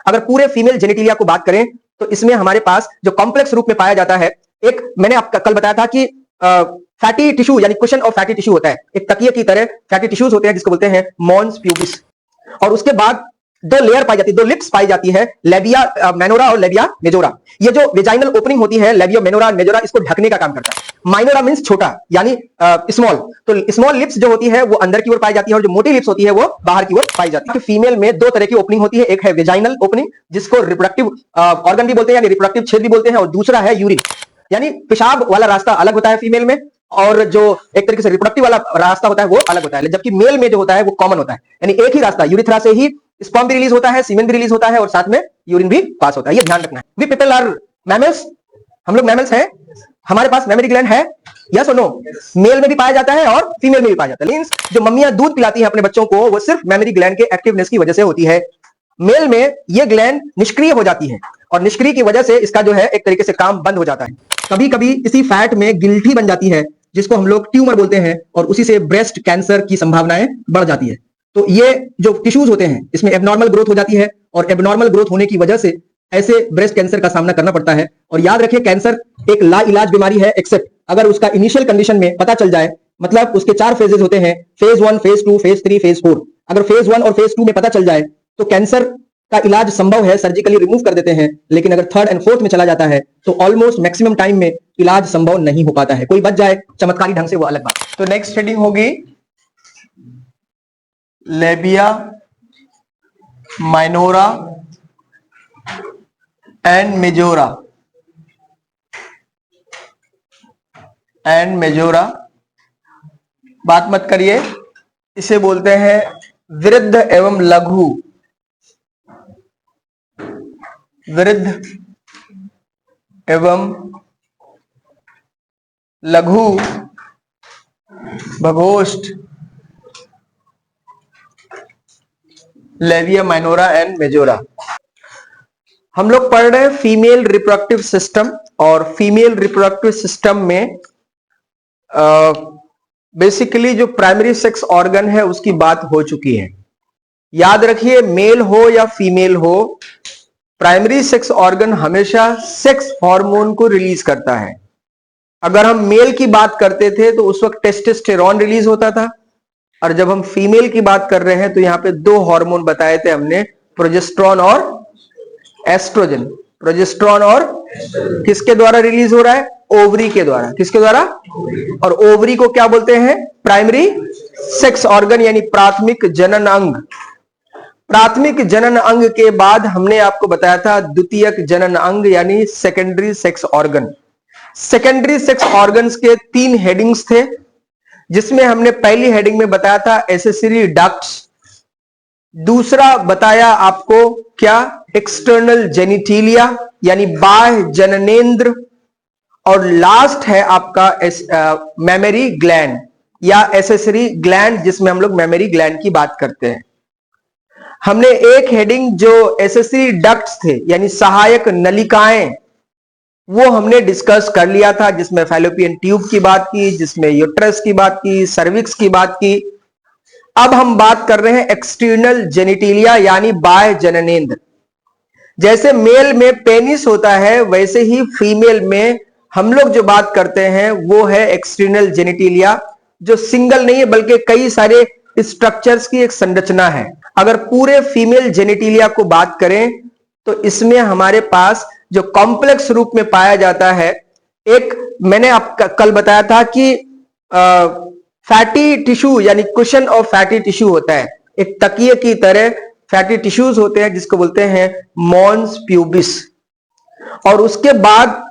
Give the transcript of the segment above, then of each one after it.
अगर पूरे फीमेल जेनिटिलिया को बात करें तो इसमें हमारे पास जो कॉम्प्लेक्स रूप में पाया जाता है, एक मैंने आपको कल बताया था कि फैटी टिश्यू यानी कुशन ऑफ फैटी टिश्यू होता है, एक तकिए की तरह फैटी टिश्यूज होते हैं जिसको बोलते हैं मॉन्स प्यूबिस। और उसके बाद दो लेयर पाई जाती है, दो लिप्स पाई जाती है, लेबिया मेनोरा और लेबिया मेजोरा। ये जो वेजाइनल ओपनिंग होती है लेबिया मेनोरा और मेजोरा, इसको ढकने का काम करता है। माइनोरा मींस छोटा यानी स्मॉल, तो स्मॉल लिप्स जो होती है वो अंदर की ओर पाई जाती है और जो मोटी लिप्स होती है वो बाहर की ओर पाई जाती है। फीमेल में दो तरह की ओपनिंग होती है, एक है वेजाइनल ओपनिंग जिसको रिप्रोडक्टिव ऑर्गन भी बोलते हैं यानी रिप्रोडक्टिव छेद भी बोलते हैं, और दूसरा है यूरिन यानी पेशाब वाला रास्ता अलग होता है फीमेल में, और जो एक तरीके से रिप्रोडक्टिव वाला रास्ता होता है वो अलग होता है, जबकि मेल में जो होता है वो कॉमन होता है, यानी एक ही रास्ता, यूरिथ्रा से ही स्पर्म भी रिलीज होता है, सीमेन भी रिलीज होता है और साथ में यूरिन भी पास होता है। ये ध्यान रखना है। वी पीपल आर मैमल्स, हम लोग मैमल्स हैं, हमारे पास मेमोरी ग्लैंड है, यस और नो? मेल में भी पाया जाता है और फीमेल में भी पाया जाता है। मींस जो मम्मियां दूध पिलाती हैं अपने बच्चों को वो सिर्फ मेमोरी ग्लैंड के एक्टिवनेस की वजह से होती है। मेल में ये ग्लैंड निष्क्रिय हो जाती है और निष्क्रिय की वजह से इसका जो है एक तरीके से काम बंद हो जाता है। कभी कभी इसी फैट में गिल्ठी बन जाती है जिसको हम लोग ट्यूमर बोलते हैं, और उसी से ब्रेस्ट कैंसर की संभावनाएं बढ़ जाती है। तो ये जो टिश्यूज होते हैं इसमें एबनॉर्मल ग्रोथ हो जाती है, और एबनॉर्मल ग्रोथ होने की वजह से ऐसे ब्रेस्ट कैंसर का सामना करना पड़ता है। और याद रखिए कैंसर एक लाइलाज बीमारी है, एक्सेप्ट अगर उसका इनिशियल कंडीशन में पता चल जाए, मतलब उसके 4 फेजेस होते हैं, फेज 1, फेज 2, फेज 3, फेज 4। अगर फेज 1 और फेज 2 में पता चल जाए तो कैंसर का इलाज संभव है, सर्जिकली रिमूव कर देते हैं, लेकिन अगर 3rd एंड 4th में चला जाता है तो ऑलमोस्ट मैक्सिमम टाइम में इलाज संभव नहीं हो पाता है। कोई बच जाए चमत्कारी ढंग से वो अलग बात। तो नेक्स्ट हेडिंग होगी लेबिया माइनोरा एंड मेजोरा। बात मत करिए, इसे बोलते हैं वृद्ध एवं लघु, वृद्ध एवं लघु भगोष्ठ लेबिया माइनोरा एंड मेजोरा। हम लोग पढ़ रहे हैं फीमेल रिप्रोडक्टिव सिस्टम, और फीमेल रिप्रोडक्टिव सिस्टम में बेसिकली जो प्राइमरी सेक्स ऑर्गन है उसकी बात हो चुकी है। याद रखिए मेल हो या फीमेल हो, प्राइमरी सेक्स ऑर्गन हमेशा सेक्स हार्मोन को रिलीज करता है। अगर हम मेल की बात करते थे तो उस वक्त टेस्टोस्टेरोन रिलीज होता था, और जब हम फीमेल की बात कर रहे हैं तो यहां पे 2 हार्मोन बताए थे हमने, प्रोजेस्टेरोन और एस्ट्रोजन। प्रोजेस्टेरोन और किसके द्वारा रिलीज हो रहा है? ओवरी के द्वारा। किसके द्वारा? और ओवरी को क्या बोलते हैं? प्राइमरी सेक्स ऑर्गन यानी प्राथमिक जनन अंग। प्राथमिक जनन अंग के बाद हमने आपको बताया था द्वितीयक जनन अंग यानी secondary sex organ. Secondary sex organs के 3 हेडिंग्स थे, जिसमें हमने पहली हेडिंग में बताया था एक्सेसरी डक्ट्स, दूसरा बताया आपको क्या? एक्सटर्नल जेनिटिलिया यानी बाह्य जननेंद्र, और लास्ट है आपका मेमोरी ग्लैंड या एसेसरी ग्लैंड जिसमें हम लोग मेमोरी ग्लैंड की बात करते हैं। हमने एक हेडिंग जो एसेसरी डक्ट्स थे यानी सहायक नलिकाएं, वो हमने डिस्कस कर लिया था, जिसमें फैलोपियन ट्यूब की बात की, जिसमें यूट्रस की बात की, सर्विक्स की बात की। अब हम बात कर रहे हैं एक्सटर्नल जेनिटिलिया यानी बाह्य जननेंद्र। जैसे मेल में पेनिस होता है वैसे ही फीमेल में हम लोग जो बात करते हैं वो है एक्सटर्नल जेनिटिलिया, जो सिंगल नहीं है बल्कि कई सारे स्ट्रक्चर्स की एक संरचना है। अगर पूरे फीमेल जेनिटिलिया को बात करें तो इसमें हमारे पास जो कॉम्प्लेक्स रूप में पाया जाता है, एक मैंने आपका कल बताया था कि फैटी टिश्यू यानी कुशन ऑफ फैटी टिश्यू होता है, एक तकिए की तरह फैटी टिश्यूज होते हैं जिसको बोलते हैं मॉन्स प्यूबिस। और उसके बाद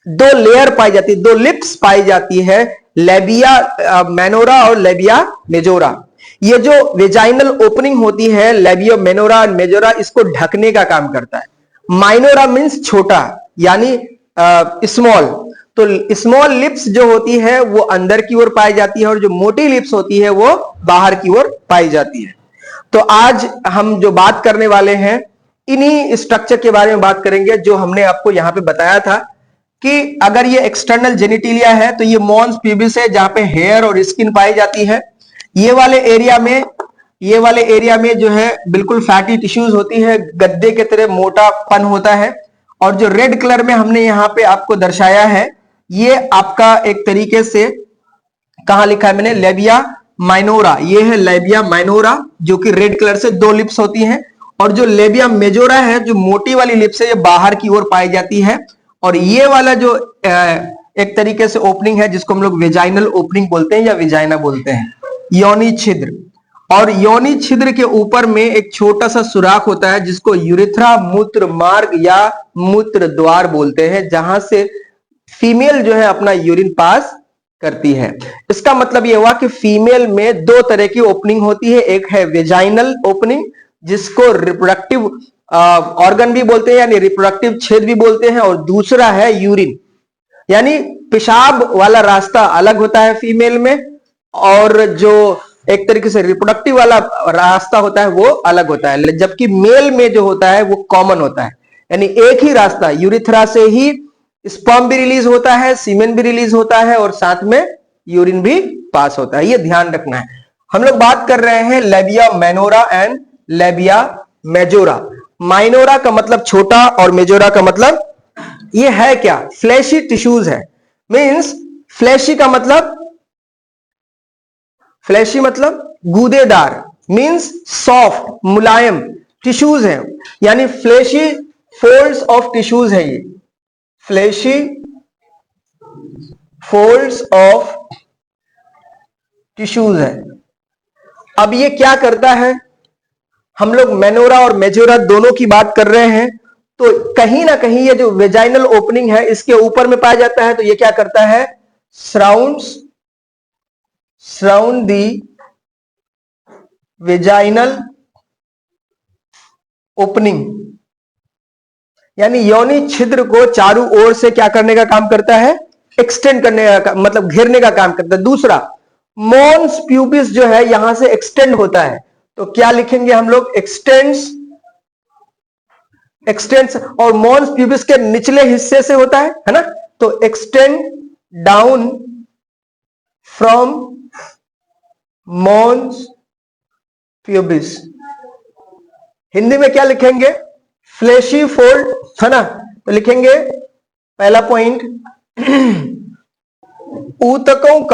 2 लेयर पाई जाती है, 2 लिप्स पाई जाती है, लेबिया मेनोरा और लेबिया मेजोरा। ये जो वेजाइनल ओपनिंग होती है लेबिया मेनोरा और मेजोरा, इसको ढकने का काम करता है। माइनोरा मीन्स छोटा यानी स्मॉल, तो स्मॉल लिप्स जो होती है वो अंदर की ओर पाई जाती है, और जो मोटी लिप्स होती है वो बाहर की ओर पाई जाती है। तो आज हम जो बात करने वाले हैं इन्हीं स्ट्रक्चर के बारे में बात करेंगे, जो हमने आपको यहां पे बताया था कि अगर ये एक्सटर्नल जेनिटिलिया है तो ये मॉन्स प्यूबिस है जहां पे हेयर और स्किन पाई जाती है। ये वाले एरिया में ये वाले एरिया में जो है बिल्कुल फैटी टिश्यूज होती है, गद्दे के तरह मोटापन होता है। और जो रेड कलर में हमने यहाँ पे आपको दर्शाया है, ये आपका एक तरीके से कहा लिखा है मैंने, लेबिया माइनोरा। ये है लेबिया माइनोरा, जो कि रेड कलर से 2 लिप्स होती हैं। और जो लेबिया मेजोरा है, जो मोटी वाली लिप्स है, ये बाहर की ओर पाई जाती है। और ये वाला जो एक तरीके से ओपनिंग है, जिसको हम लोग वेजाइनल ओपनिंग बोलते हैं या वेजाइना बोलते हैं, योनि छिद्र। और योनि छिद्र के ऊपर में एक छोटा सा सुराख होता है, जिसको यूरेथ्रा मूत्र मार्ग या मूत्र द्वार बोलते हैं, जहां से फीमेल जो है अपना यूरिन पास करती है। इसका मतलब यह हुआ कि फीमेल में 2 तरह की ओपनिंग होती है। एक है वेजाइनल ओपनिंग, जिसको रिप्रोडक्टिव ऑर्गन भी बोलते हैं, यानी रिप्रोडक्टिव छेद भी बोलते हैं। और दूसरा है यूरिन, यानी पेशाब वाला रास्ता अलग होता है फीमेल में, और जो एक तरीके से रिप्रोडक्टिव वाला रास्ता होता है वो अलग होता है। जबकि मेल में जो होता है वो कॉमन होता है, यानी एक ही रास्ता, यूरिथ्रा से ही स्पर्म भी रिलीज होता है, सीमेन भी रिलीज होता है, और साथ में यूरिन भी पास होता है। ये ध्यान रखना है। हम लोग बात कर रहे हैं labia minora and labia majora. Minora का मतलब छोटा और मेजोरा का मतलब ये है क्या, फ्लैशी टिश्यूज है। मींस फ्लैशी का मतलब, फ्लैशी मतलब गूदेदार, मींस सॉफ्ट मुलायम टिश्यूज है, यानी फ्लैशी फोल्ड्स ऑफ टिश्यूज है। ये फ्लैशी फोल्ड्स ऑफ टिश्यूज है। अब ये क्या करता है, हम लोग मेनोरा और मेजोरा दोनों की बात कर रहे हैं, तो कहीं ना कहीं ये जो वेजाइनल ओपनिंग है इसके ऊपर में पाया जाता है। तो ये क्या करता है, सराउंड दी वेजाइनल ओपनिंग, यानी योनि छिद्र को चारों ओर से क्या करने का काम करता है, एक्सटेंड करने का, मतलब घेरने का काम करता है। दूसरा, मॉन्स प्यूबिस जो है यहां से एक्सटेंड होता है, तो क्या लिखेंगे हम लोग, एक्सटेंड्स। और मॉन्स प्यूबिस के निचले हिस्से से होता है ना, तो extend down from mons pubis. Hindi में क्या लिखेंगे, फ्लैशी फोल्ड, है ना। तो लिखेंगे पहला पॉइंट, ऊतकों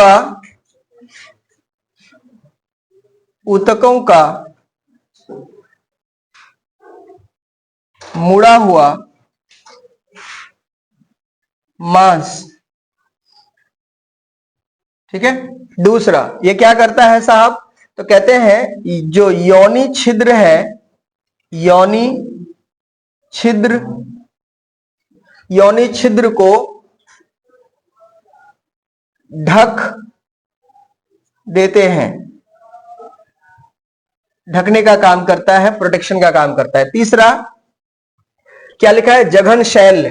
का मुड़ा हुआ मांस, ठीक है। दूसरा, ये क्या करता है साहब, तो कहते हैं जो योनि छिद्र है, योनि छिद्र को ढक देते हैं, ढकने का काम करता है, प्रोटेक्शन का काम करता है। तीसरा क्या लिखा है, जघन शैल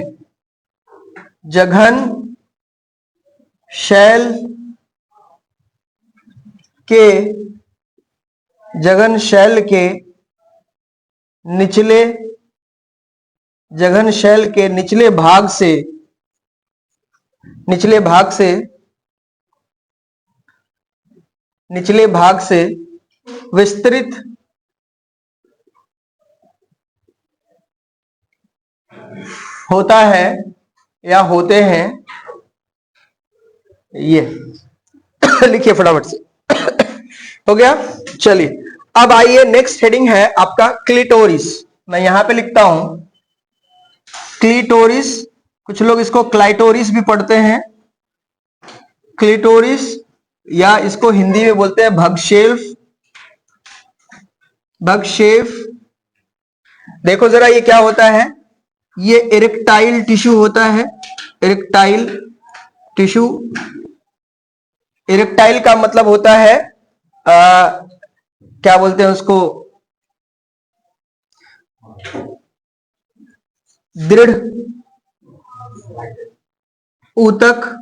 के निचले भाग से विस्तृत होता है या होते हैं, ये लिखिए फटाफट से। हो गया, चलिए अब आइए, नेक्स्ट हेडिंग है आपका क्लिटोरिस। मैं यहां पे लिखता हूं क्लिटोरिस, कुछ लोग इसको क्लाइटोरिस भी पढ़ते हैं, क्लिटोरिस, या इसको हिंदी में बोलते हैं भगशेफ। देखो जरा ये क्या होता है, ये इरेक्टाइल टिश्यू होता है, इरेक्टाइल टिश्यू। इरेक्टाइल का मतलब होता है क्या बोलते हैं उसको, दृढ़ ऊतक।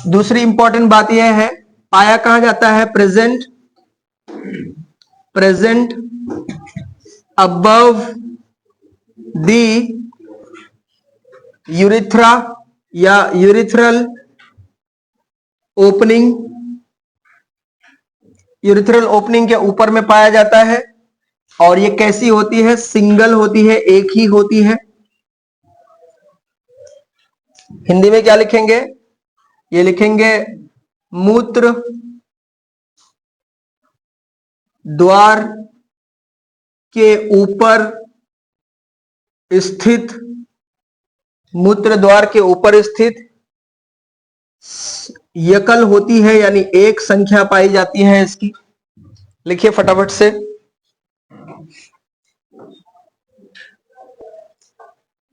दूसरी इंपॉर्टेंट बात यह है, पाया कहां जाता है, प्रेजेंट अबव दी यूरिथ्रा या यूरिथ्रल ओपनिंग, यूरिथ्रल ओपनिंग के ऊपर में पाया जाता है और ये कैसी होती है? सिंगल होती है, एक ही होती है। हिंदी में क्या लिखेंगे? ये लिखेंगे मूत्र द्वार के ऊपर स्थित, मूत्र द्वार के ऊपर स्थित यकल होती है, यानी एक संख्या पाई जाती है इसकी। लिखिए फटाफट से।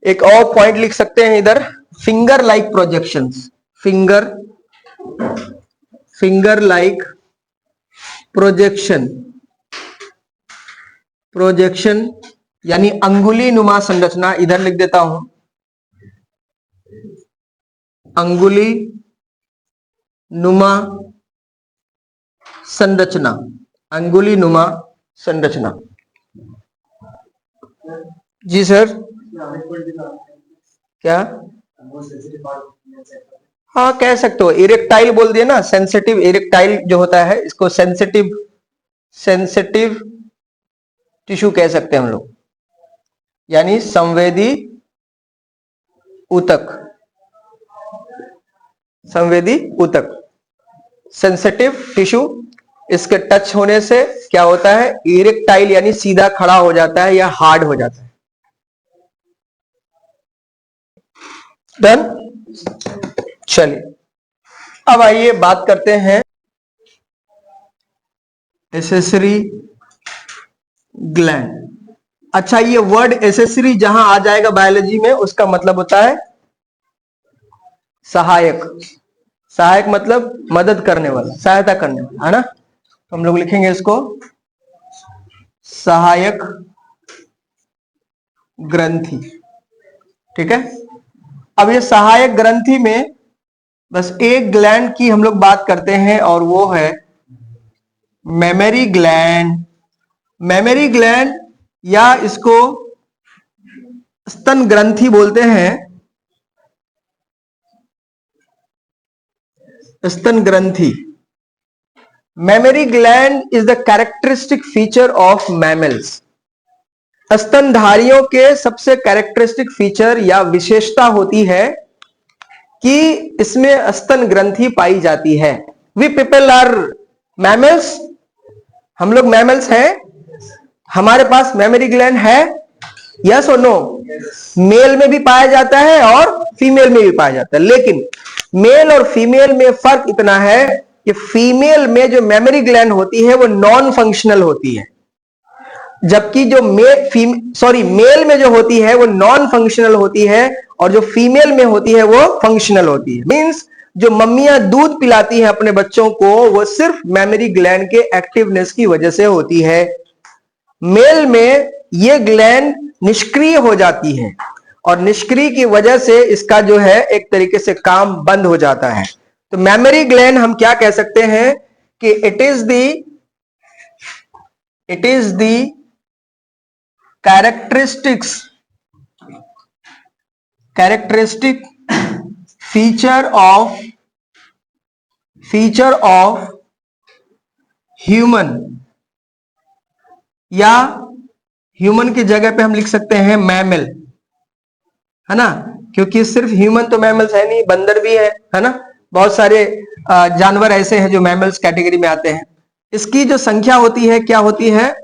एक और पॉइंट लिख सकते हैं इधर, finger like projections. Finger like projection यानी अंगुली नुमा संरचना। इधर लिख देता हूं, अंगुली नुमा संरचना, अंगुली नुमा संरचना। जी सर, क्या? हाँ कह सकते हो, इरेक्टाइल बोल दिया ना, सेंसिटिव इरेक्टाइल जो होता है इसको सेंसिटिव टिश्यू कह सकते हैं हम लोग, यानी संवेदी ऊतक, संवेदी ऊतक, सेंसिटिव टिश्यू। इसके टच होने से क्या होता है? इरेक्टाइल यानी सीधा खड़ा हो जाता है या हार्ड हो जाता है। डन? चलिए अब आइए बात करते हैं एसेसरी ग्लैंड। अच्छा, ये वर्ड एसेसरी जहां आ जाएगा बायोलॉजी में, उसका मतलब होता है सहायक। सहायक मतलब मदद करने वाला, सहायता करने वाला, है ना? तो हम लोग लिखेंगे इसको सहायक ग्रंथि। ठीक है। अब ये सहायक ग्रंथि में बस एक ग्लैंड की हम लोग बात करते हैं और वो है मेमरी ग्लैंड। मेमरी ग्लैंड या इसको स्तन ग्रंथि बोलते हैं। स्तन ग्रंथि, mammary gland is the characteristic feature of mammals. स्तनधारियों के सबसे कैरेक्टरिस्टिक फीचर या विशेषता होती है कि इसमें स्तन ग्रंथि पाई जाती है। वी पीपल आर मैमल्स, हम लोग मैमल्स हैं, हमारे पास मेमरी ग्लैंड है। यस और नो? मेल में भी पाया जाता है और फीमेल में भी पाया जाता है, लेकिन मेल और फीमेल में फर्क इतना है कि फीमेल में जो मेमरी ग्लैंड होती है वो नॉन फंक्शनल होती है, जबकि जो मेल में जो होती है वो नॉन फंक्शनल होती है और जो फीमेल में होती है वो फंक्शनल होती है। मींस जो मम्मियां दूध पिलाती हैं अपने बच्चों को, वो सिर्फ मेमरी ग्लैंड के एक्टिवनेस की वजह से होती है। मेल में ये ग्लैंड निष्क्रिय हो जाती है और निष्क्रिय की वजह से इसका जो है एक तरीके से काम बंद हो जाता है। तो मेमरी ग्लैंड हम क्या कह सकते हैं कि it is the characteristic feature of human, या ह्यूमन की जगह पे हम लिख सकते हैं मैमल, है ना? क्योंकि सिर्फ ह्यूमन तो मैमल्स है नहीं, बंदर भी है ना? बहुत सारे जानवर ऐसे हैं जो मैमल्स कैटेगरी में आते हैं। इसकी जो संख्या होती है क्या होती है?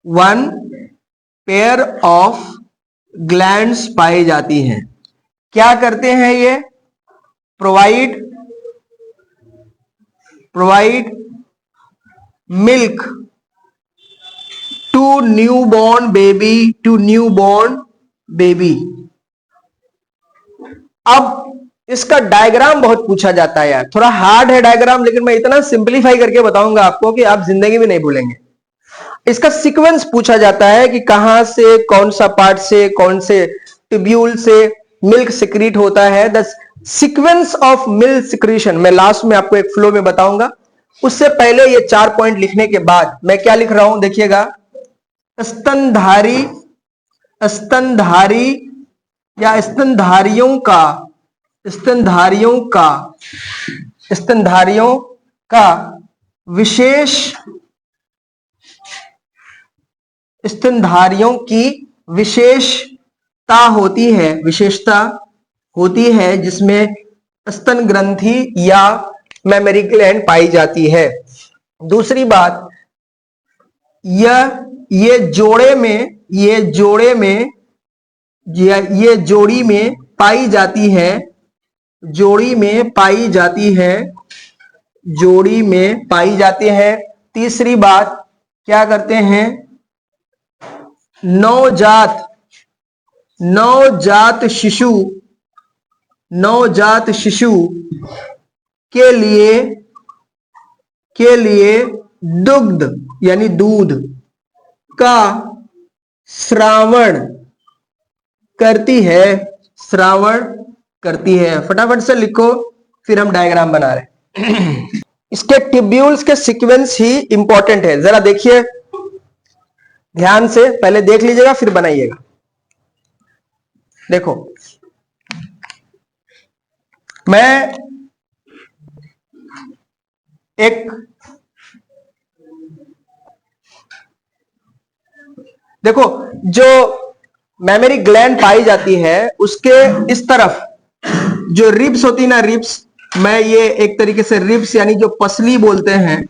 वन पेयर ऑफ ग्लैंड्स पाई जाती हैं। क्या करते हैं ये? Provide milk to newborn baby. अब इसका डायग्राम बहुत पूछा जाता है यार, थोड़ा हार्ड है डायग्राम, लेकिन मैं इतना सिंपलीफाई करके बताऊंगा आपको कि आप जिंदगी में नहीं भूलेंगे। इसका सीक्वेंस पूछा जाता है कि कहां से, कौन सा पार्ट से, कौन से ट्यूब्यूल से मिल्क सिक्रीट होता है। The sequence of milk secretion मैं लास्ट में आपको एक फ्लो में बताऊंगा। उससे पहले ये 4 पॉइंट लिखने के बाद मैं क्या लिख रहा हूं देखिएगा। स्तनधारी या स्तनधारियों का विशेष स्तनधारियों की विशेषता होती है जिसमें स्तन ग्रंथि या मेमरी ग्लैंड पाई जाती है। दूसरी बात, ये जोड़ी में पाई जाती है। तीसरी बात, क्या करते हैं, नवजात शिशु के लिए दुग्ध यानी दूध का स्रावण करती है। फटाफट से लिखो, फिर हम डायग्राम बना रहे हैं। इसके ट्यूब्यूल्स के सीक्वेंस ही इंपॉर्टेंट है, जरा देखिए ध्यान से, पहले देख लीजिएगा फिर बनाइएगा। देखो, मैं देखो, जो मेमरी ग्लैंड पाई जाती है उसके इस तरफ जो रिब्स होती है ना, रिब्स, मैं ये एक तरीके से रिब्स यानी जो पसली बोलते हैं,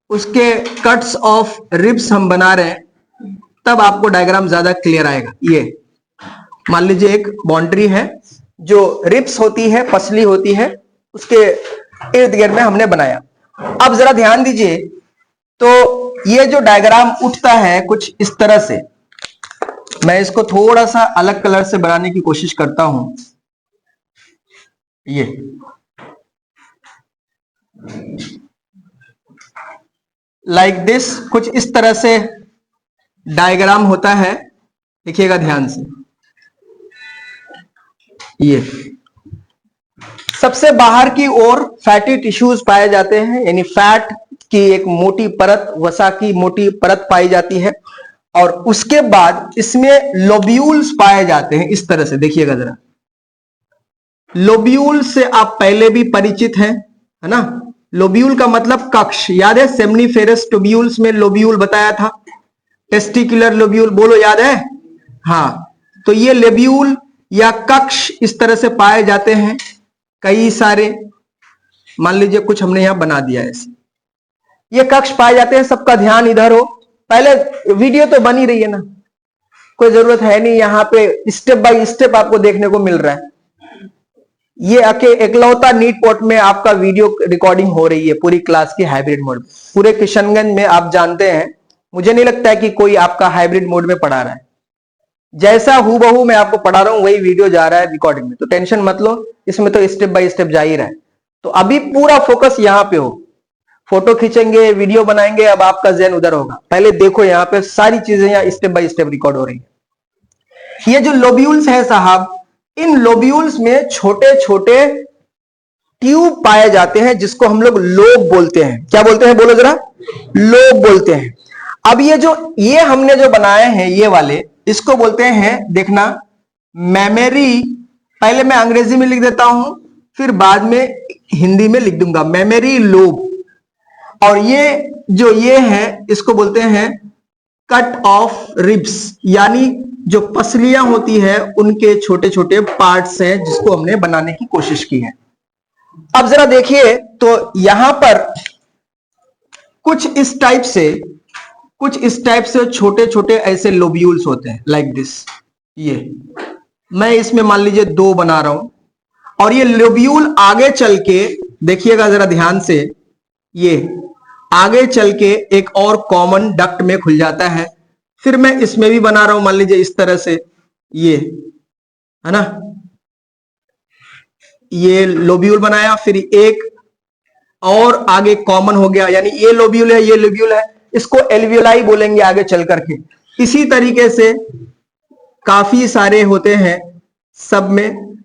उसके कट्स ऑफ रिब्स हम बना रहे हैं, तब आपको डायग्राम ज्यादा क्लियर आएगा। ये मान लीजिए एक बाउंड्री है, जो रिब्स होती है, पसली होती है, उसके इर्द गिर्द में हमने बनाया। अब जरा ध्यान दीजिए, तो ये जो डायग्राम उठता है कुछ इस तरह से, मैं इसको थोड़ा सा अलग कलर से बनाने की कोशिश करता हूं। ये लाइक दिस, कुछ इस तरह से डायग्राम होता है, देखिएगा ध्यान से। ये सबसे बाहर की ओर फैटी टिश्यूज पाए जाते हैं, यानी फैट की एक मोटी परत, वसा की मोटी परत पाई जाती है, और उसके बाद इसमें लोब्यूल्स पाए जाते हैं इस तरह से। देखिएगा जरा, लोब्यूल से आप पहले भी परिचित हैं, है ना। लोब्यूल का मतलब कक्ष, याद है, सेमनीफेरस ट्यूब्यूल्स में लोब्यूल बताया था, टेस्टिकुलर लोब्यूल, बोलो याद है, हाँ। तो ये लोब्यूल या कक्ष इस तरह से पाए जाते हैं, कई सारे, मान लीजिए कुछ हमने यहां बना दिया है ऐसे, ये कक्ष पाए जाते हैं। सबका ध्यान इधर हो, पहले वीडियो तो बनी रही है ना, कोई जरूरत है नहीं, यहां पे स्टेप बाय स्टेप आपको देखने को मिल रहा है। ये एकलौता नीट पोर्ट में आपका वीडियो रिकॉर्डिंग हो रही है पूरी क्लास की हाइब्रिड मोड में। पूरे किशनगंज में आप जानते हैं, मुझे नहीं लगता है कि कोई आपका हाइब्रिड मोड में पढ़ा रहा है। जैसा हूबहू मैं आपको पढ़ा रहा हूं वही वीडियो जा रहा है रिकॉर्डिंग में, तो टेंशन मत लो, इसमें तो स्टेप बाय स्टेप जा ही रहा है। तो अभी पूरा फोकस यहां पे हो, फोटो खींचेंगे, वीडियो बनाएंगे, अब आपका ज़हन उधर होगा। पहले देखो यहाँ पे सारी चीजें यहाँ स्टेप बाय स्टेप रिकॉर्ड हो रही है। ये जो लोब्यूल्स है साहब, इन लोब्यूल्स में छोटे छोटे ट्यूब पाए जाते हैं, जिसको हम लोग लोब बोलते हैं। क्या बोलते हैं, बोलो जरा, लोब बोलते हैं। अब ये हमने जो बनाए हैं ये वाले, इसको बोलते हैं, देखना, मेमरी, पहले मैं अंग्रेजी में लिख देता हूं, फिर बाद में हिंदी में लिख दूंगा, मेमरी लोब। और ये है, इसको बोलते हैं कट ऑफ रिब्स, यानी जो पसलियां होती है उनके छोटे छोटे पार्ट्स हैं, जिसको हमने बनाने की कोशिश की है। अब जरा देखिए, तो यहां पर कुछ इस टाइप से छोटे छोटे ऐसे लोब्यूल्स होते हैं, लाइक दिस। ये मैं इसमें मान लीजिए 2 बना रहा हूं, और ये लोब्यूल आगे चल के, देखिएगा जरा ध्यान से, ये आगे चल के एक और कॉमन डक्ट में खुल जाता है। फिर मैं इसमें भी बना रहा हूं, मान लीजिए इस तरह से, ये है ना, ये लोब्यूल बनाया, फिर एक और आगे कॉमन हो गया, यानी ये लोब्यूल है, ये लोब्यूल है, इसको एल्वियोलाई बोलेंगे आगे चल करके। इसी तरीके से काफी सारे होते हैं, सब में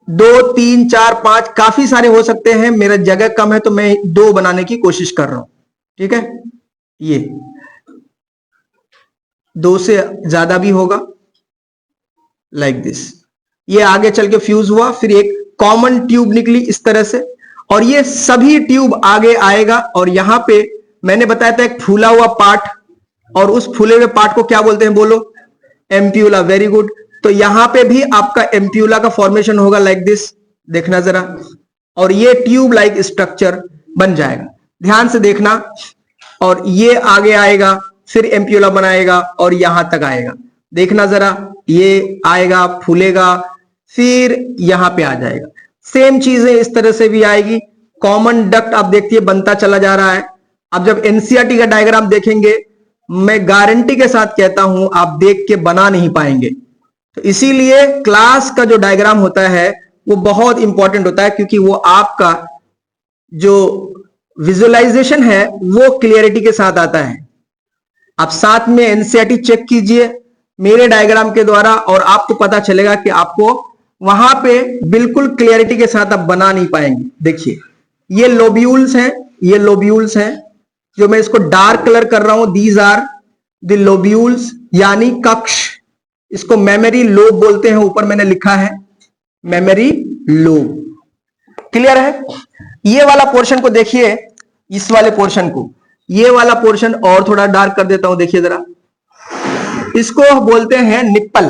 2, 3, 4, 5 काफी सारे हो सकते हैं। मेरा जगह कम है तो मैं 2 बनाने की कोशिश कर रहा हूं, ठीक है। ये 2 से ज्यादा भी होगा, लाइक दिस। ये आगे चल के फ्यूज हुआ, फिर एक कॉमन ट्यूब निकली इस तरह से, और ये सभी ट्यूब आगे आएगा और यहां पे मैंने बताया था एक फूला हुआ पार्ट, और उस फूले हुए पार्ट को क्या बोलते हैं बोलो? एम्प्यूला। Very good. तो यहां पे भी आपका एम्प्यूला का फॉर्मेशन होगा लाइक दिस, देखना जरा, और ये ट्यूब लाइक स्ट्रक्चर बन जाएगा। ध्यान से देखना, और ये आगे आएगा, फिर एम्प्यूला बनाएगा और यहां तक आएगा। देखना जरा, ये आएगा, फूलेगा, फिर यहां पे आ जाएगा। सेम चीजें इस तरह से भी आएगी। कॉमन डक्ट आप देखिए बनता चला जा रहा है। अब जब एनसीईआरटी का डायग्राम देखेंगे, मैं गारंटी के साथ कहता हूं आप देख के बना नहीं पाएंगे। तो इसीलिए क्लास का जो डायग्राम होता है वो बहुत इंपॉर्टेंट होता है, क्योंकि वो आपका जो विजुअलाइजेशन है वो क्लियरिटी के साथ आता है। आप साथ में एनसीईआरटी चेक कीजिए मेरे डायग्राम के द्वारा, और आपको पता चलेगा कि आपको वहां पे बिल्कुल क्लियरिटी के साथ आप बना नहीं पाएंगे। देखिए, ये लोब्यूल्स हैं, ये लोब्यूल्स हैं, जो मैं इसको डार्क कलर कर रहा हूं, दीज आर द लोब्यूल्स, यानी कक्ष। इसको मेमोरी लोब बोलते हैं, ऊपर मैंने लिखा है मेमोरी लोब। क्लियर है? ये वाला पोर्शन को देखिए, इस वाले पोर्शन को, ये वाला पोर्शन और थोड़ा डार्क कर देता हूं, देखिए जरा, इसको बोलते हैं निप्पल।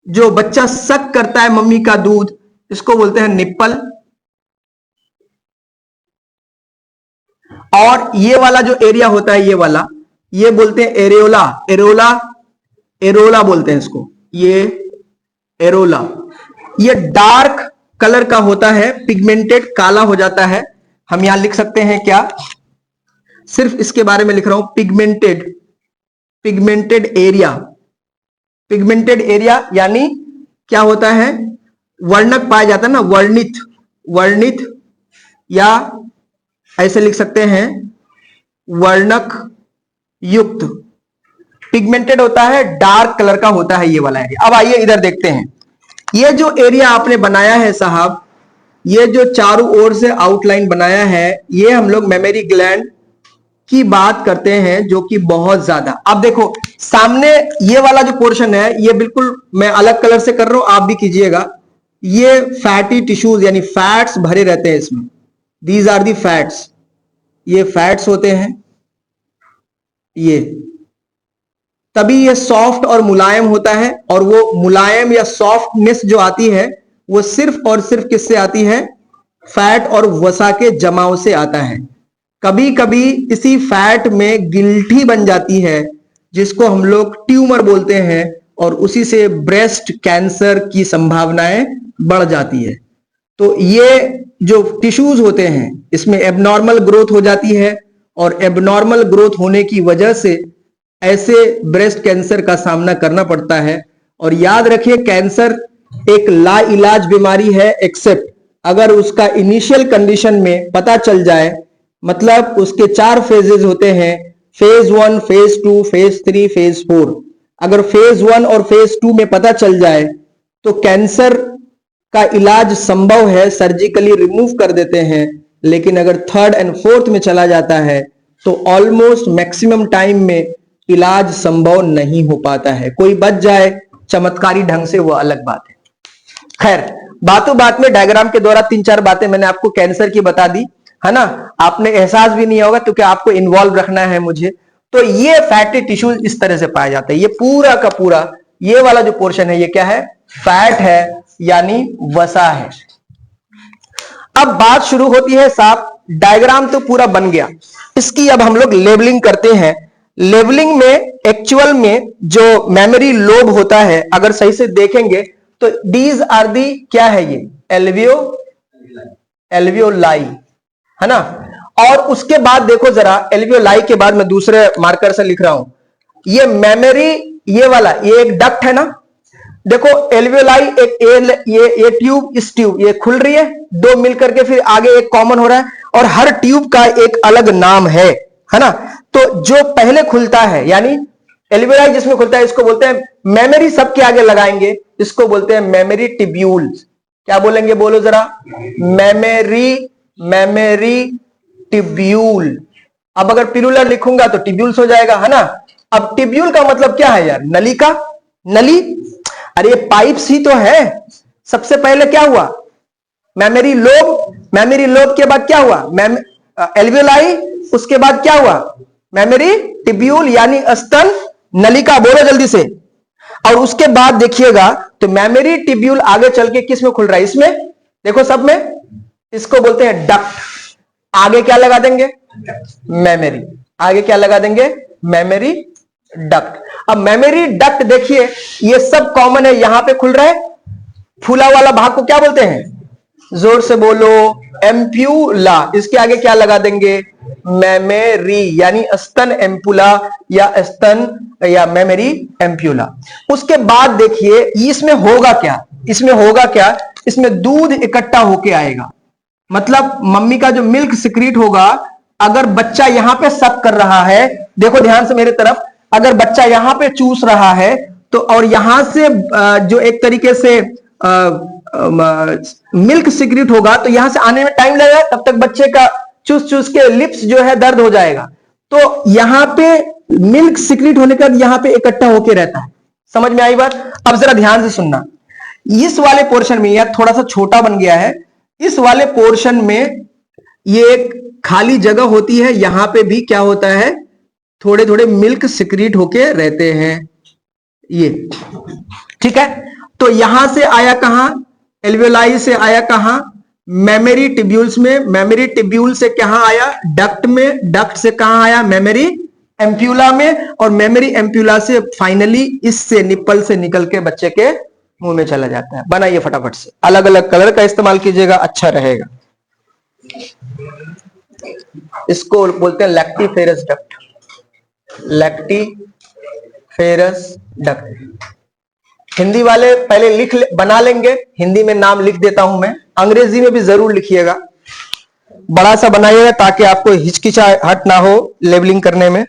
जो बच्चा सक करता है मम्मी का दूध, इसको बोलते हैं निप्पल। और ये वाला जो एरिया होता है, ये वाला, ये बोलते हैं एरोला। एरोला, एरोला बोलते हैं इसको, ये एरोला। ये डार्क कलर का होता है, पिगमेंटेड, काला हो जाता है। हम यहां लिख सकते हैं क्या, सिर्फ इसके बारे में लिख रहा हूं, pigmented, pigmented area. Pigmented area यानी क्या होता है, वर्णक पाया जाता है ना, वर्णित, वर्णित, या ऐसे लिख सकते हैं वर्णक युक्त। पिगमेंटेड होता है, डार्क कलर का होता है ये वाला एरिया। अब आइए इधर देखते हैं, ये जो एरिया आपने बनाया है साहब, ये जो चारों ओर से आउटलाइन बनाया है, ये हम लोग मेमोरी ग्लैंड की बात करते हैं, जो कि बहुत ज्यादा। अब देखो सामने ये वाला जो पोर्शन है, ये बिल्कुल मैं अलग कलर से कर रहा हूं, आप भी कीजिएगा। ये फैटी टिश्यूज यानी फैट्स भरे रहते हैं इसमें, दीज आर दी फैट्स, ये फैट्स होते हैं, ये तभी ये सॉफ्ट और मुलायम होता है। और वो मुलायम या सॉफ्टनेस जो आती है, वो सिर्फ और सिर्फ किससे आती है, फैट और वसा के जमाव से आता है। कभी कभी इसी फैट में गिल्ठी बन जाती है, जिसको हम लोग ट्यूमर बोलते हैं, और उसी से ब्रेस्ट कैंसर की संभावनाएं बढ़ जाती है। तो ये जो टिश्यूज होते हैं, इसमें एबनॉर्मल ग्रोथ हो जाती है, और एबनॉर्मल ग्रोथ होने की वजह से ऐसे ब्रेस्ट कैंसर का सामना करना पड़ता है। और याद रखिए, कैंसर एक लाइलाज बीमारी है, एक्सेप्ट अगर उसका इनिशियल कंडीशन में पता चल जाए। मतलब उसके 4 फेजेस होते हैं, फेज 1, फेज 2, फेज 3, फेज 4। अगर फेज 1 और फेज 2 में पता चल जाए तो कैंसर का इलाज संभव है, सर्जिकली रिमूव कर देते हैं। लेकिन अगर 3rd and 4th में चला जाता है तो ऑलमोस्ट मैक्सिमम टाइम में इलाज संभव नहीं हो पाता है। कोई बच जाए चमत्कारी ढंग से, वो अलग बात है। खैर, बातों बात में डायग्राम के द्वारा 3-4 बातें मैंने आपको कैंसर की बता दी, है ना। आपने एहसास भी नहीं होगा, क्योंकि आपको इन्वॉल्व रखना है मुझे। तो ये फैटी टिश्यूज इस तरह से पाया जाता है। ये पूरा का पूरा ये वाला जो पोर्शन है, ये क्या है, फैट है, यानी वसा है। अब बात शुरू होती है साहब, डायग्राम तो पूरा बन गया, इसकी अब हम लोग लेबलिंग करते हैं। लेबलिंग में एक्चुअल में जो मेमोरी लोब होता है, अगर सही से देखेंगे तो डीज आर दी, क्या है ये, एल्वियोलाई, है ना। और उसके बाद देखो जरा, एल्वियोलाई के बाद मैं दूसरे मार्कर से लिख रहा हूं, ये मेमोरी, ये वाला, ये एक डक्ट है ना। देखो एल्वियोलाई, एक ये ट्यूब, इस ट्यूब ये खुल रही है, 2 मिलकर के फिर आगे एक कॉमन हो रहा है, और हर ट्यूब का एक अलग नाम है ना। तो जो पहले खुलता है, यानी एल्वियोलाई जिसमें खुलता है, इसको बोलते हैं मेमोरी, सबके आगे लगाएंगे, इसको बोलते हैं मेमोरी टिब्यूल्स। क्या बोलेंगे, बोलो जरा, मेमोरी, मेमोरी टिब्यूल। अब अगर पिलुलर लिखूंगा तो टिब्यूल्स हो जाएगा, है ना। अब टिब्यूल का मतलब क्या है यार, नली का, नली। अरे ये पाइप्स ही तो है। सबसे पहले क्या हुआ, मेमोरी लोब, मेमोरी लोब के बाद क्या हुआ, एल्वियोलाई, उसके बाद क्या हुआ, मेमोरी टिब्यूल यानी स्तन नलिका, बोलो जल्दी से। और उसके बाद देखिएगा तो मेमोरी टिब्यूल आगे चल के किस में खुल रहा है, इसमें देखो सब में, इसको बोलते हैं डक्ट। आगे क्या लगा देंगे, मेमोरी, आगे क्या लगा देंगे, मेमोरी डक्ट। अब मेमोरी डक्ट देखिए ये सब कॉमन है, यहां पे खुल रहा है, फूला वाला भाग को क्या बोलते हैं, जोर से बोलो, एम्प्यूला। इसके आगे क्या लगा देंगे, मेमोरी यानी स्तन एम्पुला या स्तन या मेमोरी एम्प्यूला। उसके बाद देखिए इसमें होगा क्या, इसमें होगा क्या, इसमें दूध इकट्ठा होके आएगा, मतलब मम्मी का जो मिल्क सिक्रीट होगा। अगर बच्चा यहां पे सक कर रहा है, देखो ध्यान से मेरे तरफ, अगर बच्चा यहां पे चूस रहा है तो, और यहां से जो एक तरीके से मिल्क सिक्रीट होगा तो यहां से आने में टाइम लगेगा, तब तक बच्चे का चूस चूस के लिप्स जो है दर्द हो जाएगा। तो यहां पे मिल्क सिक्रीट होने के बाद यहां पे इकट्ठा होके रहता है। समझ में आई बात? अब जरा ध्यान से सुनना, इस वाले पोर्शन में, यह थोड़ा सा छोटा बन गया है, इस वाले पोर्शन में ये एक खाली जगह होती है, यहां पे भी क्या होता है, थोड़े थोड़े मिल्क सिक्रीट होके रहते हैं ये, ठीक है। तो यहां से आया कहां, एल्वियोलाई से आया कहां, मेमोरी टिब्यूल्स में, मेमोरी टिब्यूल से कहां आया, डक्ट में, डक्ट से कहां आया, मेमोरी एम्प्यूला में, और मेमोरी एम्प्यूला से फाइनली इससे निप्पल से निकल के बच्चे के मुंह में चला जाता है। बनाइए फटाफट से, अलग अलग कलर का इस्तेमाल कीजिएगा, अच्छा रहेगा। इसको बोलते हैं lactiferous duct, lactiferous duct. Hindi वाले पहले बना लेंगे, हिंदी में नाम लिख देता हूं मैं, अंग्रेजी में भी जरूर लिखिएगा, बड़ा सा बनाइएगा ताकि आपको हिचकिचाहट ना हो लेबलिंग करने में।